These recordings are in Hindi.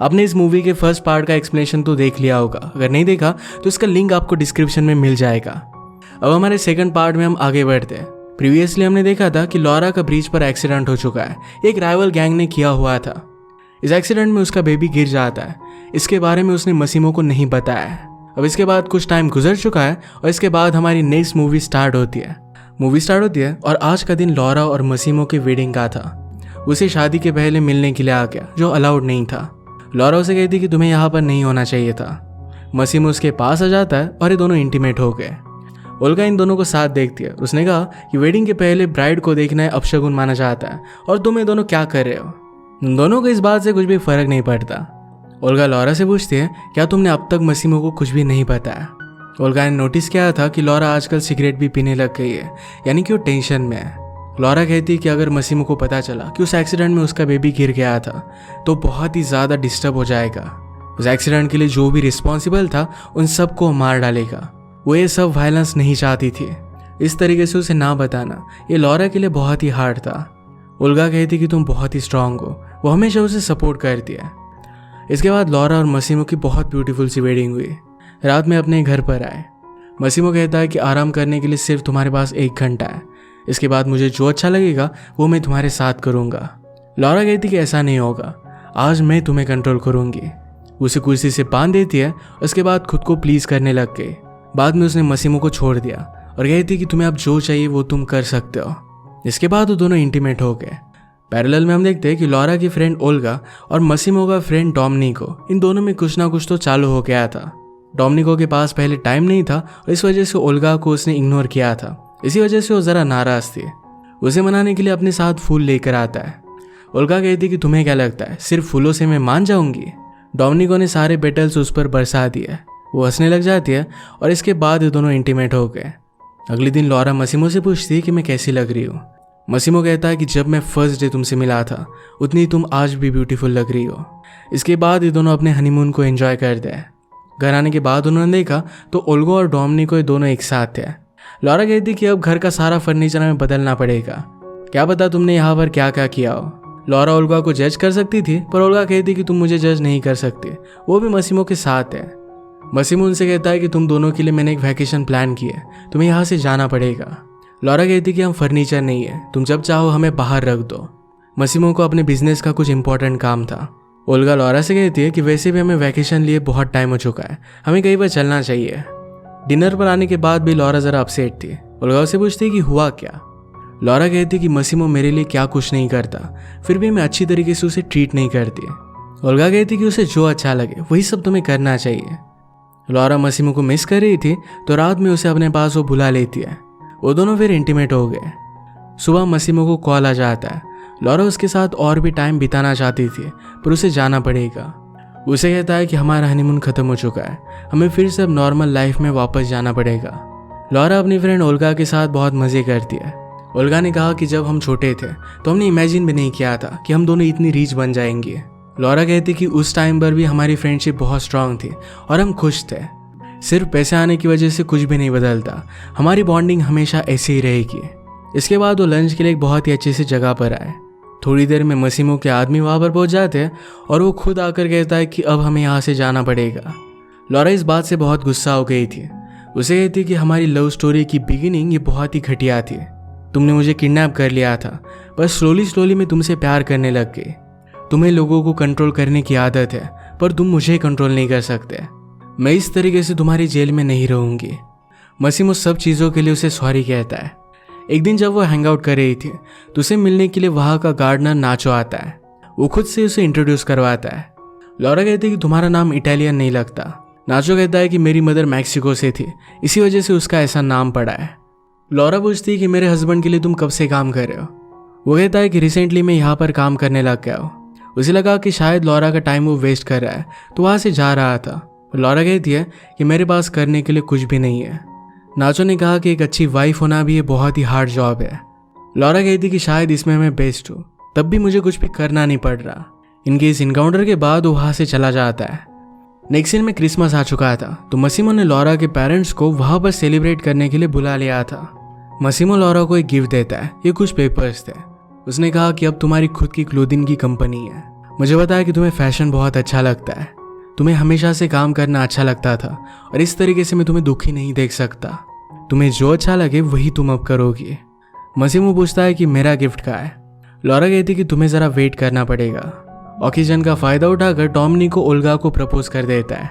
आपने इस मूवी के फर्स्ट पार्ट का एक्सप्लेनेशन तो देख लिया होगा, अगर नहीं देखा तो इसका लिंक आपको डिस्क्रिप्शन में मिल जाएगा। अब हमारे सेकंड पार्ट में हम आगे बढ़ते हैं। प्रीवियसली हमने देखा था कि लॉरा का ब्रिज पर एक्सीडेंट हो चुका है, एक राइवल गैंग ने किया हुआ था। इस एक्सीडेंट में उसका बेबी गिर जाता है। इसके बारे में उसने मसीमो को नहीं बताया है। अब इसके बाद कुछ टाइम गुजर चुका है और इसके बाद हमारी नेक्स्ट मूवी स्टार्ट होती है और आज का दिन लॉरा और मसीमो की वेडिंग का था। उसे शादी के पहले मिलने के लिए आ गया, जो अलाउड नहीं था। लॉरा उसे कहती कि तुम्हें यहाँ पर नहीं होना चाहिए था। मसीमो उसके पास आ जाता है और ये दोनों इंटीमेट हो गए। ओल्गा इन दोनों को साथ देखती है। उसने कहा कि वेडिंग के पहले ब्राइड को देखना है अपशगुन माना जाता है और तुम ये दोनों क्या कर रहे हो। उन दोनों को इस बात से कुछ भी फर्क नहीं पड़ता। ओल्गा लॉरा से पूछती है, क्या तुमने अब तक मसीमो को कुछ भी नहीं बताया? ओल्गा ने नोटिस किया था कि लॉरा आजकल सिगरेट भी पीने लग गई है, यानी कि वो टेंशन में है। लॉरा कहती है कि अगर मसीमो को पता चला कि उस एक्सीडेंट में उसका बेबी गिर गया था तो बहुत ही ज़्यादा डिस्टर्ब हो जाएगा। उस एक्सीडेंट के लिए जो भी रिस्पॉन्सिबल था उन सबको मार डालेगा। वो ये सब वायलेंस नहीं चाहती थी। इस तरीके से उसे ना बताना ये लॉरा के लिए बहुत ही हार्ड था। ओल्गा कहती कि तुम बहुत ही स्ट्रांग हो। वो हमेशा उसे सपोर्ट करती है। इसके बाद लॉरा और मसीमो की बहुत ब्यूटीफुल सी वेडिंग हुई। रात में अपने घर पर आए। मसीमो कहता है कि आराम करने के लिए सिर्फ तुम्हारे पास 1 घंटा है। इसके बाद मुझे जो अच्छा लगेगा वो मैं तुम्हारे साथ करूँगा। लॉरा कहती कि ऐसा नहीं होगा, आज मैं तुम्हें कंट्रोल करूँगी। उसे कुर्सी से बांध देती है। उसके बाद खुद को प्लीज़ करने लग गई। बाद में उसने मसीमो को छोड़ दिया और कहती कि तुम्हें अब जो चाहिए वो तुम कर सकते हो। इसके बाद वो दोनों इंटीमेट हो गए। पैरेलल में हम देखते हैं कि लॉरा की फ्रेंड ओल्गा और मसीमो का फ्रेंड डोमिनिको, इन दोनों में कुछ ना कुछ तो चालू हो गया था। डोमिनिको के पास पहले टाइम नहीं था और इस वजह से ओल्गा को उसने इग्नोर किया था। इसी वजह से वो ज़रा नाराज़ थी। उसे मनाने के लिए अपने साथ फूल लेकर आता है। ओल्गा कहती कि तुम्हें क्या लगता है सिर्फ फूलों से मैं मान जाऊंगी? डोमिनिको ने सारे पेटल्स उस पर बरसा दिए। वो हंसने लग जाती है और इसके बाद ये दोनों इंटीमेट हो गए। अगले दिन लॉरा मसीमो से पूछती है कि मैं कैसी लग रही हूँ। मसीमो कहता है कि जब मैं फर्स्ट डे तुमसे मिला था उतनी तुम आज भी ब्यूटीफुल लग रही हो। इसके बाद ये दोनों अपने हनीमून को एंजॉय करते हैं। घर आने के बाद उन्होंने देखा तो ओल्गा और डोमिनिको ये दोनों एक साथ थे। लॉरा कहती कि अब घर का सारा फर्नीचर हमें बदलना पड़ेगा। क्या पता तुमने यहाँ पर क्या क्या किया हो। लॉरा ओल्गा को जज कर सकती थी पर ओल्गा कहती कि तुम मुझे जज नहीं कर सकती, वो भी मसीमो के साथ है। मसीमो उनसे कहता है कि तुम दोनों के लिए मैंने एक वैकेशन प्लान की है, तुम्हें यहाँ से जाना पड़ेगा। लॉरा कहती कि हम फर्नीचर नहीं है, तुम जब चाहो हमें बाहर रख दो। मसीमो को अपने बिजनेस का कुछ इंपॉर्टेंट काम था। ओल्गा लॉरा से कहती है कि वैसे भी हमें वैकेशन लिए बहुत टाइम हो चुका है, हमें कहीं पर चलना चाहिए। डिनर पर आने के बाद भी लॉरा ज़रा अपसेट थी। ओल्गा उसे पूछती कि हुआ क्या। लॉरा कहती कि मसीमो मेरे लिए क्या कुछ नहीं करता, फिर भी मैं अच्छी तरीके से उसे ट्रीट नहीं करती। ओल्गा कहती कि उसे जो अच्छा लगे वही सब तुम्हें करना चाहिए। लॉरा मसीमो को मिस कर रही थी तो रात में उसे अपने पास वो बुला लेती है। वो दोनों फिर इंटीमेट हो गए। सुबह मसीमो को कॉल आ जाता है। लॉरा उसके साथ और भी टाइम बिताना चाहती थी पर उसे जाना पड़ेगा। उसे कहता है कि हमारा हनीमून खत्म हो चुका है, हमें फिर से अब नॉर्मल लाइफ में वापस जाना पड़ेगा। लॉरा अपनी फ्रेंड ओल्गा के साथ बहुत मज़े करती है। ओल्गा ने कहा कि जब हम छोटे थे तो हमने इमेजिन भी नहीं किया था कि हम दोनों इतनी रीच बन जाएंगे। लॉरा कहती कि उस टाइम पर भी हमारी फ्रेंडशिप बहुत स्ट्रांग थी और हम खुश थे। सिर्फ पैसे आने की वजह से कुछ भी नहीं बदलता, हमारी बॉन्डिंग हमेशा ऐसे ही रहेगी। इसके बाद वो लंच के लिए एक बहुत ही अच्छी सी जगह पर आए। थोड़ी देर में मसीमो के आदमी वहाँ पर पहुँच जाते हैं और वो खुद आकर कहता है कि अब हमें यहाँ से जाना पड़ेगा। लॉरा इस बात से बहुत गुस्सा हो गई थी। उसे कहती कि हमारी लव स्टोरी की बिगिनिंग ये बहुत ही घटिया थी। तुमने मुझे किडनैप कर लिया था, पर स्लोली मैं तुमसे प्यार करने लग गई। तुम्हें लोगों को कंट्रोल करने की आदत है पर तुम मुझे कंट्रोल नहीं कर सकते। मैं इस तरीके से तुम्हारी जेल में नहीं रहूंगी। मसीमो सब चीज़ों के लिए उसे सॉरी कहता है। एक दिन जब वो हैंग आउट कर रही थी तो उसे मिलने के लिए वहाँ का गार्डनर नाचो आता है। वो खुद से उसे इंट्रोड्यूस करवाता है। लॉरा कहती है कि तुम्हारा नाम इटालियन नहीं लगता। नाचो कहता है कि मेरी मदर मैक्सिको से थी, इसी वजह से उसका ऐसा नाम पड़ा है। लॉरा पूछती है कि मेरे हस्बैंड के लिए तुम कब से काम कर रहे हो। वो कहता है कि रिसेंटली मैं यहाँ पर काम करने लग गया हूँ। उसे लगा कि शायद लॉरा का टाइम वो वेस्ट कर रहा है तो वहाँ से जा रहा था। लॉरा कहती है कि मेरे पास करने के लिए कुछ भी नहीं है। नाचो ने कहा कि एक अच्छी वाइफ होना भी ये बहुत ही हार्ड जॉब है। लॉरा कहती कि शायद इसमें मैं बेस्ट हूँ, तब भी मुझे कुछ भी करना नहीं पड़ रहा। इनके इस इनकाउंटर के बाद वो वहाँ से चला जाता है। नेक्स्ट सीन में क्रिसमस आ चुका था तो मसीमो ने लॉरा के पेरेंट्स को वहाँ पर सेलिब्रेट करने के लिए बुला लिया था। मसीमो लॉरा को एक गिफ्ट देता है, ये कुछ पेपर्स थे। उसने कहा कि अब तुम्हारी खुद की क्लोथिंग की कंपनी है मुझे पता है कि तुम्हें फैशन बहुत अच्छा लगता है, तुम्हें हमेशा से काम करना अच्छा लगता था और इस तरीके से मैं तुम्हें दुखी नहीं देख सकता। तुम्हें जो अच्छा लगे वही तुम अब करोगी। मसीमो पूछता है कि मेरा गिफ्ट कहाँ है। लॉरा कहती कि तुम्हें ज़रा वेट करना पड़ेगा। ऑक्सीजन का फ़ायदा उठाकर टॉमनी को ओल्गा को प्रपोज कर देता है।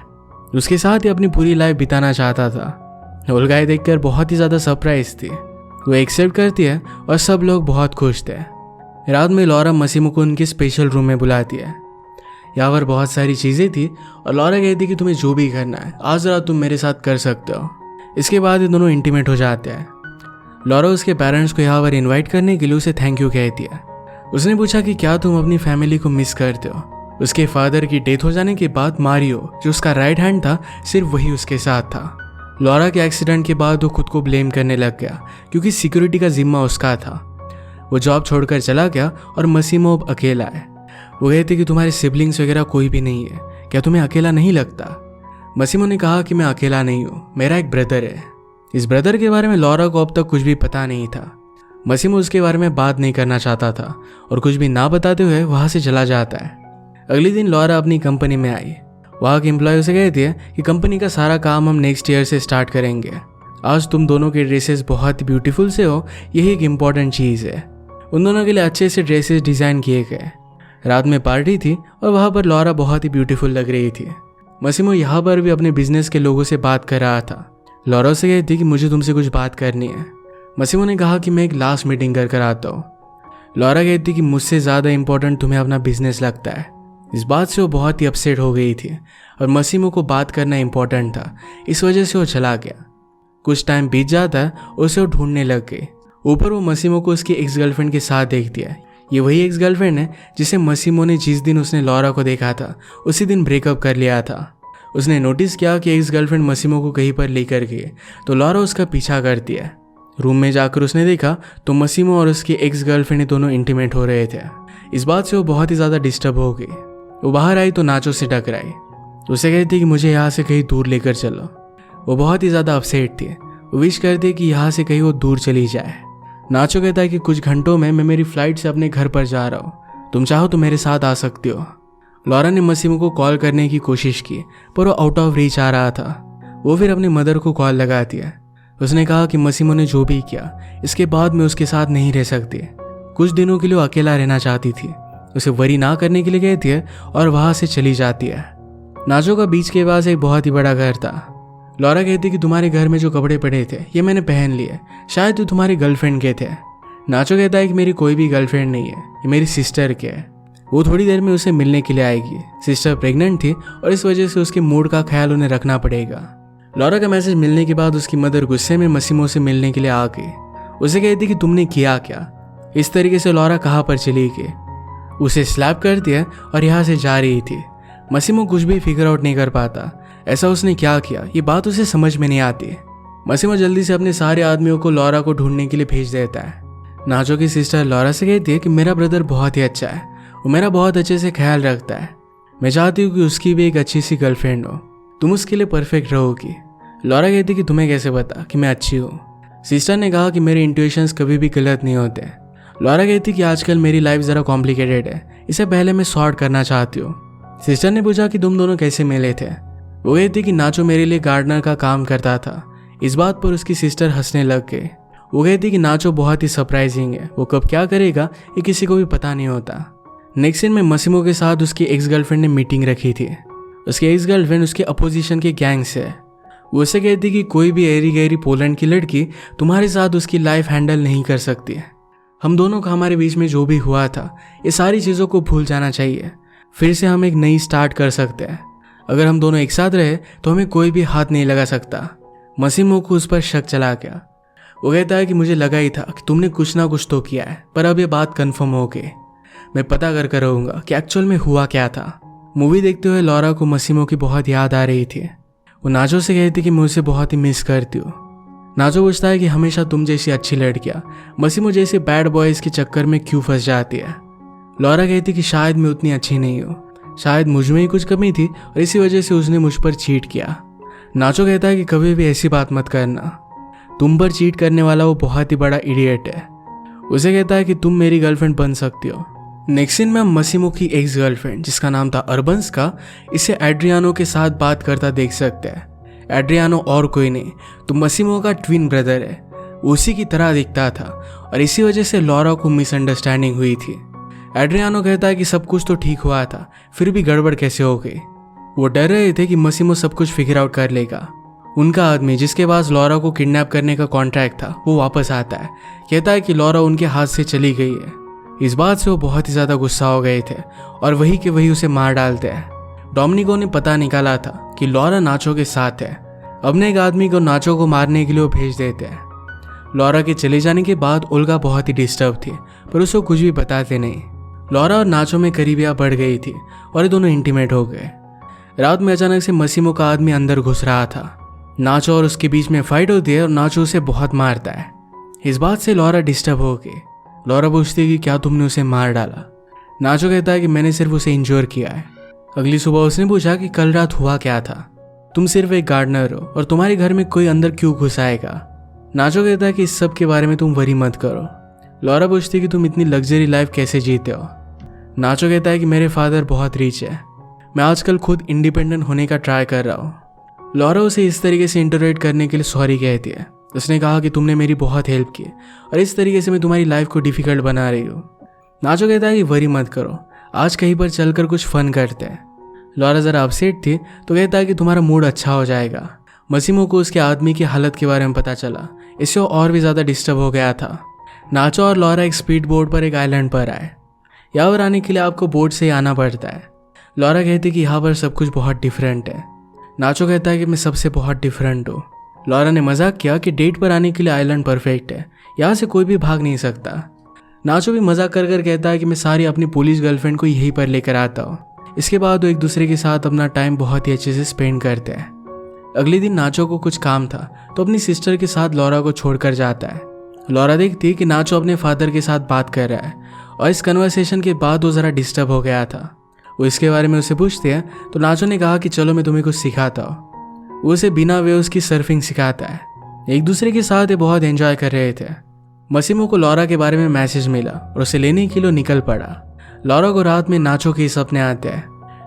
उसके साथ ही अपनी पूरी लाइफ बिताना चाहता था। ओल्गा ये देखकर बहुत ही ज़्यादा सरप्राइज थी। वो एक्सेप्ट करती है और सब लोग बहुत खुश थे। रात में लॉरा मसीमो को उनके स्पेशल रूम में बुलाती है। यहाँ पर बहुत सारी चीज़ें थी और लॉरा कहती कि तुम्हें जो भी करना है आज रात तुम मेरे साथ कर सकते हो। इसके बाद ये दोनों इंटीमेट हो जाते हैं। लॉरा उसके पेरेंट्स को यहाँ पर इन्वाइट करने के लिए उसे थैंक यू कहती है। उसने पूछा कि क्या तुम अपनी फैमिली को मिस करते हो। उसके फादर की डेथ हो जाने के बाद मारियो जो उसका राइट हैंड था सिर्फ वही उसके साथ था। लॉरा के एक्सीडेंट के बाद वो खुद को ब्लेम करने लग गया क्योंकि सिक्योरिटी का जिम्मा उसका था। वो जॉब छोड़कर चला गया और मसीमो अब अकेला है। वो कहते कि तुम्हारे सिबलिंग्स वगैरह कोई भी नहीं है, क्या तुम्हें अकेला नहीं लगता। मसीमो ने कहा कि मैं अकेला नहीं हूँ, मेरा एक ब्रदर है। इस ब्रदर के बारे में लॉरा को अब तक कुछ भी पता नहीं था। मसीमो उसके बारे में बात नहीं करना चाहता था और कुछ भी ना बताते हुए वहाँ से चला जाता है। अगले दिन लॉरा अपनी कंपनी में आई। वहाँ के एम्प्लॉय उसे कहती है कि कंपनी का सारा काम हम नेक्स्ट ईयर से स्टार्ट करेंगे। आज तुम दोनों के ड्रेसेस बहुत ही ब्यूटीफुल से हो, यही एक इम्पॉर्टेंट चीज़ है। उन दोनों के लिए अच्छे से ड्रेसेस डिज़ाइन किए गए। रात में पार्टी थी और वहाँ पर लॉरा बहुत ही ब्यूटीफुल लग रही थी। मसीमो यहाँ पर भी अपने बिजनेस के लोगों से बात कर रहा था। लॉरा से कहती कि मुझे तुमसे कुछ बात करनी है। मसीमो ने कहा कि मैं एक लास्ट मीटिंग कर आता हूँ। लॉरा कहती कि मुझसे ज़्यादा इम्पोर्टेंट तुम्हें अपना बिजनेस लगता है। इस बात से वो बहुत ही अपसेट हो गई थी और मसीमो को बात करना इम्पोर्टेंट था, इस वजह से वो चला गया। कुछ टाइम बीत जाता है, उसे वो ढूंढने लग गई। ऊपर वो मसीमो को उसकी एक्स गर्लफ्रेंड के साथ देखती है। ये वही एक्स गर्लफ्रेंड है जिसे मसीमो ने जिस दिन उसने लॉरा को देखा था उसी दिन ब्रेकअप कर लिया था। उसने नोटिस किया कि एक्स गर्लफ्रेंड मसीमो को कहीं पर लेकर गई तो लॉरा उसका पीछा करती है। रूम में जाकर उसने देखा तो मसीमो और उसकी एक्स गर्लफ्रेंड दोनों इंटीमेट हो रहे थे। इस बात से वो बहुत ही ज़्यादा डिस्टर्ब हो गई। वो बाहर आई तो नाचो से टकराई। उसे कहती कि मुझे यहाँ से कहीं दूर लेकर चलो। वो बहुत ही ज़्यादा अपसेट थी। वो विश करती कि यहाँ से कहीं वो दूर चली जाए। नाचो कहता है कि कुछ घंटों में मैं मेरी फ्लाइट से अपने घर पर जा रहा हूँ, तुम चाहो तो मेरे साथ आ सकती हो। लॉरा ने मसीमो को कॉल करने की कोशिश की पर वो आउट ऑफ रीच आ रहा था। वो फिर अपनी मदर को कॉल लगाती है। उसने कहा कि मसीमो ने जो भी किया इसके बाद मैं उसके साथ नहीं रह सकती। कुछ दिनों के लिए वो अकेला रहना चाहती थी। उसे वरी ना करने के लिए कहती है और वहाँ से चली जाती है। नाचो का बीच के पास एक बहुत ही बड़ा घर था। लॉरा कहती कि तुम्हारे घर में जो कपड़े पड़े थे ये मैंने पहन लिए, शायद तो तुम्हारी गर्लफ्रेंड के थे। नाचो कहता है कि मेरी कोई भी गर्लफ्रेंड नहीं है, ये मेरी सिस्टर के है। वो थोड़ी देर में उसे मिलने के लिए आएगी। सिस्टर प्रेग्नेंट थी और इस वजह से उसके मूड का ख्याल उन्हें रखना पड़ेगा। लॉरा का मैसेज मिलने के बाद उसकी मदर गुस्से में मसीमो से मिलने के लिए आ गई। उसे कहती कि तुमने किया क्या। इस तरीके से लॉरा कहाँ पर चली गई। उसे स्लैप करती है और यहाँ से जा रही थी। मसीमो कुछ भी फिगर आउट नहीं कर पाता, ऐसा उसने क्या किया ये बात उसे समझ में नहीं आती। मसीमो जल्दी से अपने सारे आदमियों को लॉरा को ढूंढने के लिए भेज देता है। नाचो की सिस्टर लॉरा से कहती है कि मेरा ब्रदर बहुत ही अच्छा है, वो मेरा बहुत अच्छे से ख्याल रखता है। मैं चाहती हूँ कि उसकी भी एक अच्छी सी गर्लफ्रेंड हो, तुम उसके लिए परफेक्ट रहोगी। लॉरा कहती कि तुम्हें कैसे पता कि मैं अच्छी हूँ। सिस्टर ने कहा कि मेरे इंट्यूशंस कभी भी गलत नहीं होते। लॉरा कहती कि आजकल मेरी लाइफ ज़रा कॉम्प्लिकेटेड है, इसे पहले मैं सॉर्ट करना चाहती हूँ। सिस्टर ने पूछा कि तुम दोनों कैसे मिले थे। वो कहती कि नाचो मेरे लिए गार्डनर का काम करता था। इस बात पर उसकी सिस्टर हंसने लग गई। वो कहती कि नाचो बहुत ही सरप्राइजिंग है, वो कब क्या करेगा ये किसी को भी पता नहीं होता। नेक्स्ट सीन में मसीमो के साथ उसकी एक्स गर्लफ्रेंड ने मीटिंग रखी थी। उसकी एक्स गर्लफ्रेंड उसके अपोजिशन के गैंग से है। वो उसे कहती कि कोई भी एरी गहरी पोलैंड की लड़की तुम्हारे साथ उसकी लाइफ हैंडल नहीं कर सकती है। हम दोनों का हमारे बीच में जो भी हुआ था ये सारी चीज़ों को भूल जाना चाहिए, फिर से हम एक नई स्टार्ट कर सकते हैं। अगर हम दोनों एक साथ रहे तो हमें कोई भी हाथ नहीं लगा सकता। मसीमो को उस पर शक चला गया। वो कहता है कि मुझे लगा ही था कि तुमने कुछ ना कुछ तो किया है, पर अब ये बात कंफर्म हो गई। मैं पता कर रहूँगा कि एक्चुअल में हुआ क्या था। मूवी देखते हुए लॉरा को मसीमो की बहुत याद आ रही थी। वो नाचो से कहती कि मैं उसे बहुत ही मिस करती हूँ। नाचो पूछता है कि हमेशा तुम जैसी अच्छी लड़कियाँ मसीमो जैसे बैड बॉयज़ के चक्कर में क्यों फंस जाती है। लॉरा कहती कि शायद मैं उतनी अच्छी नहीं हूँ, शायद मुझ में ही कुछ कमी थी और इसी वजह से उसने मुझ पर चीट किया। नाचो कहता है कि कभी भी ऐसी बात मत करना, तुम पर चीट करने वाला वो बहुत ही बड़ा इडियट है। उसे कहता है कि तुम मेरी गर्लफ्रेंड बन सकती हो। नेक्स्ट सीन में हम मसीमो की एक्स गर्लफ्रेंड जिसका नाम था अर्बन्स का इसे एड्रियानो के साथ बात करता देख सकते हैं। एड्रियानो और कोई नहीं तो मसीमो का ट्विन ब्रदर है, उसी की तरह दिखता था और इसी वजह से लॉरा को मिसअंडरस्टैंडिंग हुई थी। एड्रियानो कहता है कि सब कुछ तो ठीक हुआ था, फिर भी गड़बड़ कैसे हो गई। वो डर रहे थे कि मसीमो सब कुछ फिगर आउट कर लेगा। उनका आदमी जिसके पास लॉरा को किडनैप करने का कॉन्ट्रैक्ट था वो वापस आता है, कहता है कि लॉरा उनके हाथ से चली गई है। इस बात से वो बहुत ही ज़्यादा गुस्सा हो गए थे और वही के वही उसे मार डालते हैं। डोमिनिको ने पता निकाला था कि लॉरा नाचो के साथ है। अपने एक आदमी को नाचो को मारने के लिए वो भेज देते हैं। लॉरा के चले जाने के बाद ओल्गा बहुत ही डिस्टर्ब थी पर उसको कुछ भी बताते नहीं। लॉरा और नाचो में करीबियाँ बढ़ गई थी और ये दोनों इंटीमेट हो गए। रात में अचानक से मसीमो का आदमी अंदर घुस रहा था। नाचो और उसके बीच में फाइट होती है और नाचो उसे बहुत मारता है। इस बात से लॉरा डिस्टर्ब हो गई। लॉरा पूछती है कि क्या तुमने उसे मार डाला। नाचो कहता है कि मैंने सिर्फ उसे इंजोर किया है। अगली सुबह उसने पूछा कि कल रात हुआ क्या था, तुम सिर्फ एक गार्डनर हो और तुम्हारे घर में कोई अंदर क्यों घुस आएगा। नाचो कहता है कि इस सब के बारे में तुम वरी मत करो। लॉरा पूछती है कि तुम इतनी लग्जरी लाइफ कैसे जीते हो। नाचो कहता है कि मेरे फादर बहुत रिच है, मैं आजकल खुद इंडिपेंडेंट होने का ट्राई कर रहा हूँ। लॉरा उसे इस तरीके से इंटरोगेट करने के लिए सॉरी कहती है। उसने कहा कि तुमने मेरी बहुत हेल्प की और इस तरीके से मैं तुम्हारी लाइफ को डिफिकल्ट बना रही हूँ। नाचो कहता है कि वरी मत करो, आज कहीं पर चलकर कुछ फन करते हैं। लॉरा ज़रा अपसेट थी तो कहता है कि तुम्हारा मूड अच्छा हो जाएगा। मसीमो को उसके आदमी की हालत के बारे में पता चला, इससे वो और भी ज़्यादा डिस्टर्ब हो गया था। नाचो और लॉरा एक स्पीड बोट पर एक आइलैंड पर आए। यहाँ पर आने के लिए आपको बोट से ही आना पड़ता है। लॉरा कहती कि यहाँ पर सब कुछ बहुत डिफरेंट है। नाचो कहता है कि मैं सबसे बहुत डिफरेंट हूँ। लॉरा ने मजाक किया कि डेट पर आने के लिए आइलैंड परफेक्ट है, यहाँ से कोई भी भाग नहीं सकता। नाचो भी मजाक कर कर कहता है कि मैं सारी अपनी पुलिस गर्लफ्रेंड को यहीं पर लेकर आता हूँ। इसके बाद वो एक दूसरे के साथ अपना टाइम बहुत ही अच्छे से स्पेंड करते हैं। अगले दिन नाचो को कुछ काम था तो अपनी सिस्टर के साथ लॉरा को छोड़कर जाता है। लॉरा देखती है कि नाचो अपने फादर के साथ बात कर रहा है और इस कन्वर्सेशन के बाद वो ज़रा डिस्टर्ब हो गया था। वो इसके बारे में उसे पूछते हैं तो नाचो ने कहा कि चलो मैं तुम्हें कुछ सिखाता हूँ। वो उसे बिना वेव्स की सर्फिंग सिखाता है। एक दूसरे के साथ ये बहुत एंजॉय कर रहे थे। मसीमो को लॉरा के बारे में मैसेज मिला और उसे लेने के लिए निकल पड़ा। लॉरा को रात में नाचो के सपने आते हैं।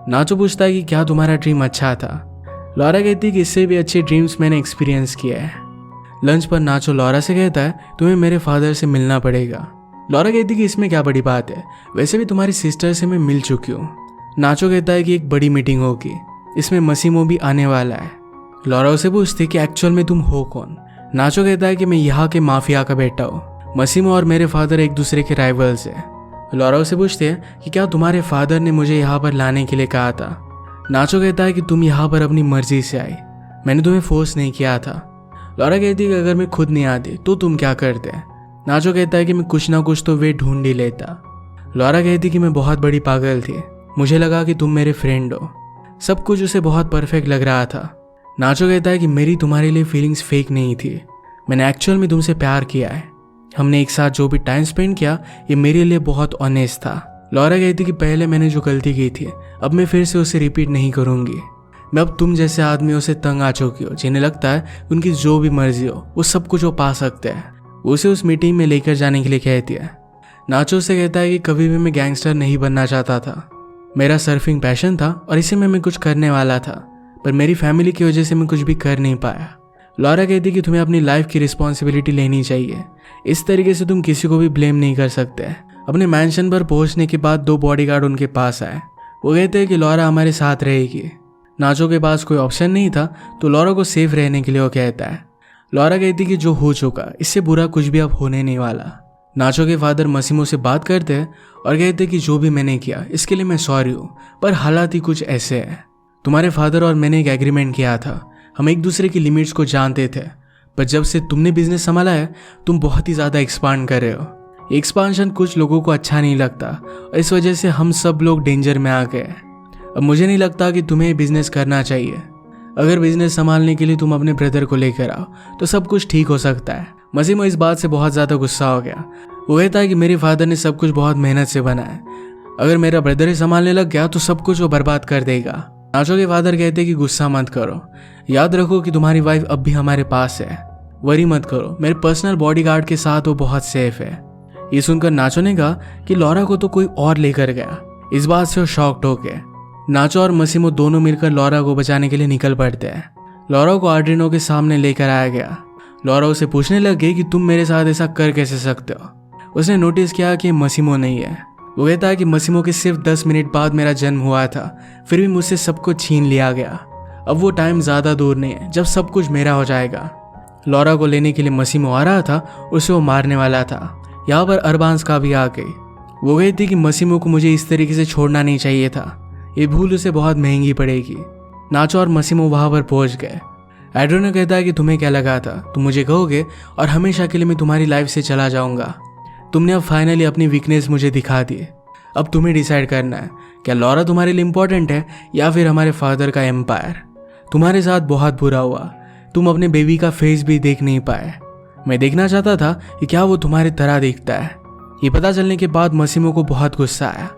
नाचो पूछता है कि क्या तुम्हारा ड्रीम अच्छा था। लॉरा कहती है कि इससे भी अच्छे ड्रीम्स मैंने एक्सपीरियंस किए हैं। लंच पर नाचो लॉरा से कहता है तुम्हें मेरे फादर से मिलना पड़ेगा। लॉरा कहती है कि इसमें क्या बड़ी बात है, वैसे भी तुम्हारी सिस्टर से मैं मिल चुकी हूँ। नाचो कहता है कि एक बड़ी मीटिंग होगी, इसमें मसीमो भी आने वाला है। लॉरा उसे पूछती कि एक्चुअल में तुम हो कौन। नाचो कहता है कि मैं यहाँ के माफिया का बेटा हूँ। मसीमो और मेरे फादर एक दूसरे के राइवल्स हैं। लॉरा उसे पूछती है कि क्या तुम्हारे फादर ने मुझे यहाँ पर लाने के लिए कहा था। नाचो कहता है कि तुम यहाँ पर अपनी मर्जी से आई, मैंने तुम्हें फोर्स नहीं किया था। लॉरा कहती है कि अगर मैं खुद नहीं आती तो तुम क्या करते। नाचो कहता है कि मैं कुछ ना कुछ तो वे ढूंढ ही लेता। लॉरा कहती कि मैं बहुत बड़ी पागल थी, मुझे लगा कि तुम मेरे फ्रेंड हो। सब कुछ उसे बहुत परफेक्ट लग रहा था। नाचो कहता है कि मेरी तुम्हारे लिए फीलिंग्स फेक नहीं थी, मैंने एक्चुअल में तुमसे प्यार किया है। हमने एक साथ जो भी टाइम स्पेंड किया ये मेरे लिए बहुत ऑनेस्ट था। लॉरा कहती कि पहले मैंने जो गलती की थी अब मैं फिर से उसे रिपीट नहीं करूंगी। मैं अब तुम जैसे आदमियों से तंग आ चुकी हो जिन्हें लगता है उनकी जो भी मर्जी हो वो सब कुछ वो पा सकते हैं। उसे उस मीटिंग में लेकर जाने के लिए कहती है। नाचो से कहता है कि कभी भी मैं गैंगस्टर नहीं बनना चाहता था, मेरा सर्फिंग पैशन था और इसी में मैं कुछ करने वाला था, पर मेरी फैमिली की वजह से मैं कुछ भी कर नहीं पाया। लॉरा कहती कि तुम्हें अपनी लाइफ की रिस्पॉन्सिबिलिटी लेनी चाहिए, इस तरीके से तुम किसी को भी ब्लेम नहीं कर सकते। अपने मैंशन पर पहुंचने के बाद 2 बॉडीगार्ड उनके पास आए। वो कहते हैं कि लॉरा हमारे साथ रहेगी। नाचो के पास कोई ऑप्शन नहीं था तो लॉरा को सेफ रहने के लिए वो कहता है। लॉरा कहती कि जो हो चुका इससे बुरा कुछ भी अब होने नहीं वाला। नाचो के फादर मसीमो से बात करते हैं और कहते कि जो भी मैंने किया इसके लिए मैं सॉरी हूँ, पर हालात ही कुछ ऐसे हैं। तुम्हारे फादर और मैंने एक एग्रीमेंट किया था, हम एक दूसरे की लिमिट्स को जानते थे, पर जब से तुमने बिजनेस संभाला है तुम बहुत ही ज़्यादा एक्सपांड कर रहे हो। एक्सपांशन कुछ लोगों को अच्छा नहीं लगता और इस वजह से हम सब लोग डेंजर में आ गए। अब मुझे नहीं लगता कि तुम्हें बिजनेस करना चाहिए। अगर बिजनेस संभालने के लिए तुम अपने ब्रदर को लेकर आओ तो सब कुछ ठीक हो सकता है। मसीमो इस बात से बहुत ज़्यादा गुस्सा हो गया। वो कहता है कि मेरे फादर ने सब कुछ बहुत मेहनत से बनाया, अगर मेरा ब्रदर ही संभालने लग गया तो सब कुछ वो बर्बाद कर देगा। नाचो के फादर कहते कि गुस्सा मत करो, याद रखो कि तुम्हारी वाइफ अब भी हमारे पास है, वरी मत करो, मेरे पर्सनल बॉडीगार्ड के साथ वो बहुत सेफ है। ये सुनकर नाचो ने कहा कि लॉरा को तो कोई और लेकर गया। इस बात से वो शॉक्ड हो गए। नाचो और मसीमो दोनों मिलकर लॉरा को बचाने के लिए निकल पड़ते हैं। लॉरा को आड्रिनो के सामने लेकर आया गया। लॉरा उसे पूछने लग गई कि तुम मेरे साथ ऐसा कर कैसे सकते हो। उसने नोटिस किया कि मसीमो नहीं है। वो कहता है कि मसीमो के सिर्फ 10 मिनट बाद मेरा जन्म हुआ था, फिर भी मुझसे सब कुछ छीन लिया गया। अब वो टाइम ज़्यादा दूर नहीं है जब सब कुछ मेरा हो जाएगा। लॉरा को लेने के लिए मसीमो आ रहा था, उसे वो मारने वाला था। यहाँ पर अरबांस्का भी आ गई। वो कहती कि मसीमो को मुझे इस तरीके से छोड़ना नहीं चाहिए था, ये भूल उसे बहुत महंगी पड़ेगी। नाचो और मसीमो वहाँ पर पहुँच गए। एड्रिनो कहता है कि तुम्हें क्या लगा था, तुम मुझे कहोगे और हमेशा के लिए मैं तुम्हारी लाइफ से चला जाऊँगा। तुमने अब फाइनली अपनी वीकनेस मुझे दिखा दी। अब तुम्हें डिसाइड करना है, क्या लॉरा तुम्हारे लिए इम्पोर्टेंट है या फिर हमारे फादर का एम्पायर। तुम्हारे साथ बहुत बुरा हुआ, तुम अपने बेबी का फेस भी देख नहीं पाए। मैं देखना चाहता था कि क्या वो तुम्हारी तरह दिखता है। ये पता चलने के बाद मसीमो को बहुत गुस्सा आया।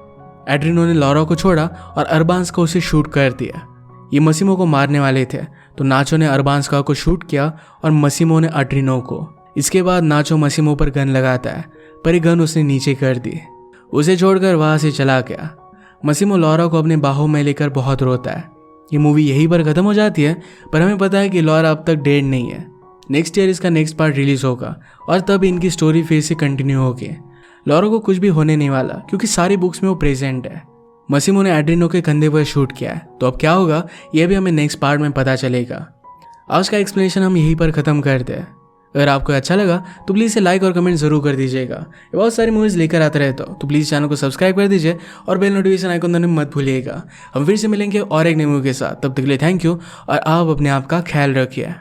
एड्रिनो ने लॉरा को छोड़ा और अरबांस्का को उसे शूट कर दिया। ये मसीमो को मारने वाले थे, तो नाचो ने अरबांस्का को शूट किया और मसीमो ने एड्रिनो को। इसके बाद नाचो मसीमो पर गन लगाता है, पर ये गन उसने नीचे कर दी। उसे छोड़कर वहां से चला गया। मसीमो लॉरा को अपने बाहों में लेकर बहुत रोता है। ये मूवी यहीं पर खत्म हो जाती है, पर हमें पता है कि लॉरा अब तक डेड नहीं है। नेक्स्ट ईयर इसका नेक्स्ट पार्ट रिलीज होगा और तब इनकी स्टोरी फिर से कंटिन्यू होगी। लॉरा को कुछ भी होने नहीं वाला क्योंकि सारी बुक्स में वो प्रेजेंट है। मसीमो ने एड्रिनो के कंधे पर शूट किया है, तो अब क्या होगा यह भी हमें नेक्स्ट पार्ट में पता चलेगा। आज का एक्सप्लेनेशन हम यहीं पर ख़त्म करते हैं। अगर आपको अच्छा लगा तो प्लीज़ इसे लाइक और कमेंट जरूर कर दीजिएगा। ये बहुत सारी मूवीज़ लेकर आते रहता हूँ, तो प्लीज़ चैनल को सब्सक्राइब कर दीजिए और बेल नोटिफिकेशन आइकन दबाना मत भूलिएगा। हम फिर से मिलेंगे और एक नई मूवी के साथ। तब तक के लिए थैंक यू और आप अपने आप का ख्याल रखिए।